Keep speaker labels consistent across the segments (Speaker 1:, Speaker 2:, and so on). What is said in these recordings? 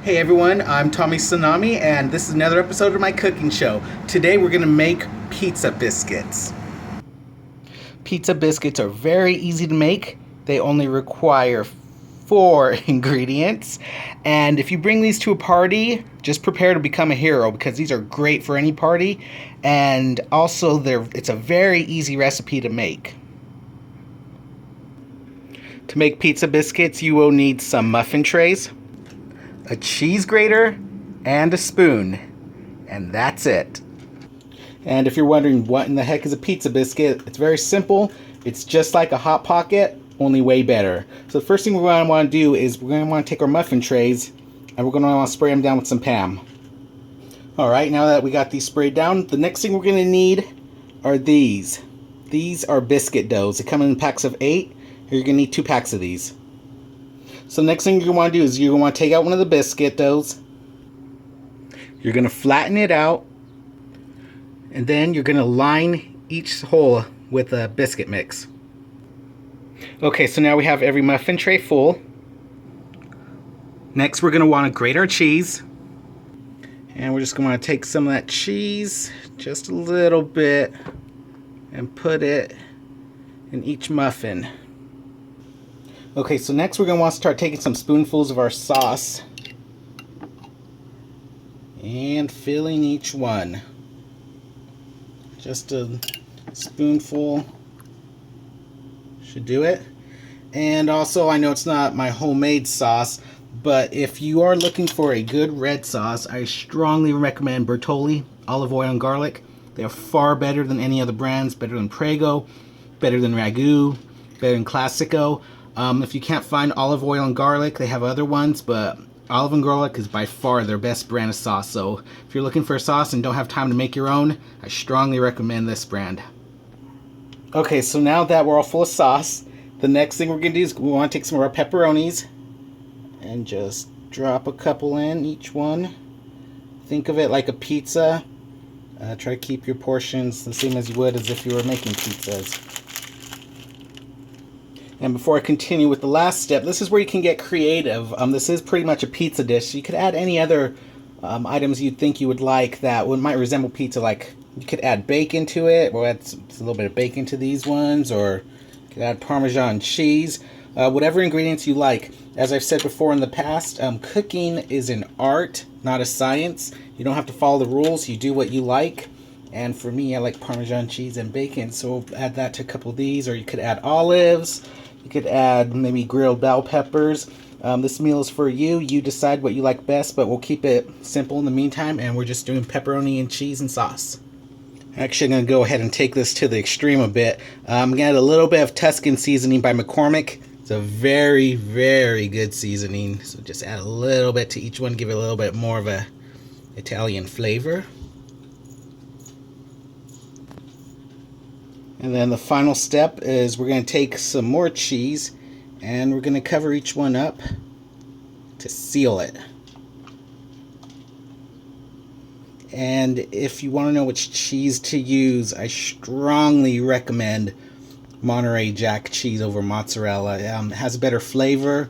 Speaker 1: Hey everyone, I'm Tommy Tsunami, and this is another episode of my cooking show. Today we're going to make pizza biscuits. Pizza biscuits are very easy to make. They only require 4 ingredients. And if you bring these to a party, just prepare to become a hero because these are great for any party. And also, it's a very easy recipe to make. To make pizza biscuits, you will need some muffin trays, a cheese grater, and a spoon. And that's it. And if you're wondering what in the heck is a pizza biscuit, it's very simple. It's just like a Hot Pocket, only way better. So the first thing we're going to want to do is we're going to want to take our muffin trays and we're going to want to spray them down with some Pam. Alright, now that we got these sprayed down, the next thing we're going to need are these. These are biscuit doughs. They come in packs of 8. You're going to need 2 packs of these. So the next thing you're going to want to do is you're going to want to take out one of the biscuit doughs. You're going to flatten it out. And then you're going to line each hole with a biscuit mix. Okay, so now we have every muffin tray full. Next we're going to want to grate our cheese. And we're just going to want to take some of that cheese, just a little bit, and put it in each muffin. Okay, so next we're going to want to start taking some spoonfuls of our sauce and filling each one. Just a spoonful should do it. And also, I know it's not my homemade sauce, but if you are looking for a good red sauce, I strongly recommend Bertolli olive oil and garlic. They are far better than any other brands, better than Prego, better than Ragu, better than Classico. If you can't find olive oil and garlic, they have other ones, but olive and garlic is by far their best brand of sauce. So if you're looking for a sauce and don't have time to make your own, I strongly recommend this brand. Okay, so now that we're all full of sauce, the next thing we're going to do is we want to take some of our pepperonis and just drop a couple in each one. Think of it like a pizza. Try to keep your portions the same as you would as if you were making pizzas. And before I continue with the last step, this is where you can get creative. This is pretty much a pizza dish. You could add any other items you'd think you would like that might resemble pizza. Like you could add bacon to it, or add a little bit of bacon to these ones, or you could add Parmesan cheese. Whatever ingredients you like. As I've said before in the past, cooking is an art, not a science. You don't have to follow the rules. You do what you like. And for me, I like Parmesan cheese and bacon, so add that to a couple of these. Or you could add olives. You could add maybe grilled bell peppers. This meal is for you. You decide what you like best, but we'll keep it simple in the meantime, and we're just doing pepperoni and cheese and sauce. Actually, I'm going to go ahead and take this to the extreme a bit. I'm going to add a little bit of Tuscan seasoning by McCormick. It's a very, very good seasoning. So just add a little bit to each one, give it a little bit more of a Italian flavor. And then the final step is we're going to take some more cheese and we're going to cover each one up to seal it. And if you want to know which cheese to use, I strongly recommend Monterey Jack cheese over mozzarella. It has a better flavor.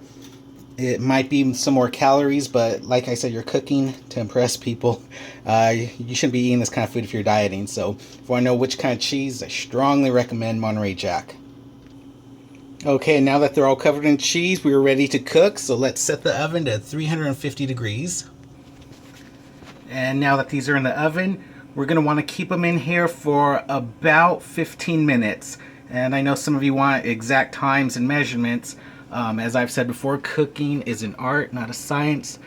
Speaker 1: It might be some more calories, but like I said, you're cooking to impress people. You shouldn't be eating this kind of food if you're dieting. So if you want to know which kind of cheese, I strongly recommend Monterey Jack. Okay, now that they're all covered in cheese, we're ready to cook. So let's set the oven to 350 degrees. And now that these are in the oven, we're going to want to keep them in here for about 15 minutes. And I know some of you want exact times and measurements. As I've said before, cooking is an art, not a science.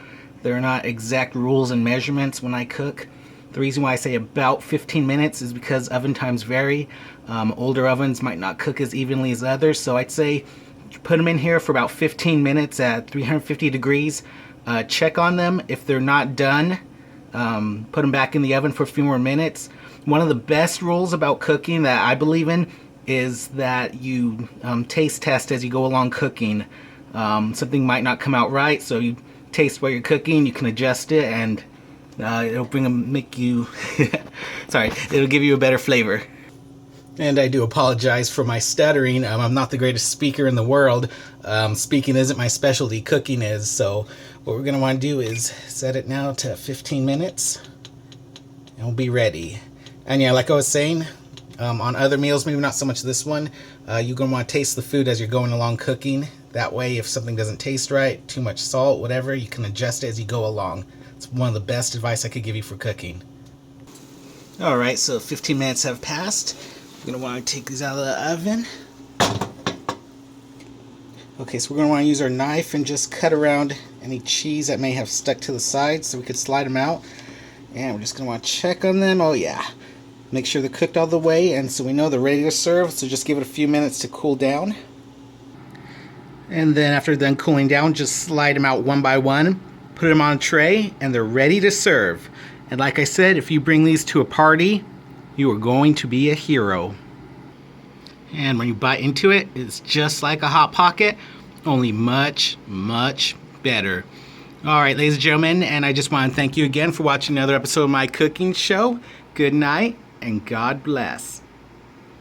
Speaker 1: There are not exact rules and measurements when I cook. The reason why I say about 15 minutes is because oven times vary. Older ovens might not cook as evenly as others, so I'd say put them in here for about 15 minutes at 350 degrees. Check on them. If they're not done, put them back in the oven for a few more minutes. One of the best rules about cooking that I believe in is that you taste test as you go along cooking. Something might not come out right, so you taste while you're cooking, you can adjust it, and it'll it'll give you a better flavor. And I do apologize for my stuttering. I'm not the greatest speaker in the world. Speaking isn't my specialty, cooking is. So What we're going to want to do is set it now to 15 minutes and we'll be ready. And yeah, like I was saying, on other meals, maybe not so much this one, you're going to want to taste the food as you're going along cooking. That way, if something doesn't taste right, too much salt, whatever, you can adjust it as you go along. It's one of the best advice I could give you for cooking. Alright, so 15 minutes have passed. We're going to want to take these out of the oven. Okay, so we're going to want to use our knife and just cut around any cheese that may have stuck to the sides so we could slide them out. And we're just going to want to check on them. Oh yeah. Make sure they're cooked all the way, and so we know they're ready to serve, so just give it a few minutes to cool down. And then after they're done cooling down, just slide them out one by one, put them on a tray, and they're ready to serve. And like I said, if you bring these to a party, you are going to be a hero. And when you bite into it, it's just like a Hot Pocket, only much, much better. Alright, ladies and gentlemen, and I just want to thank you again for watching another episode of my cooking show. Good night, and God bless.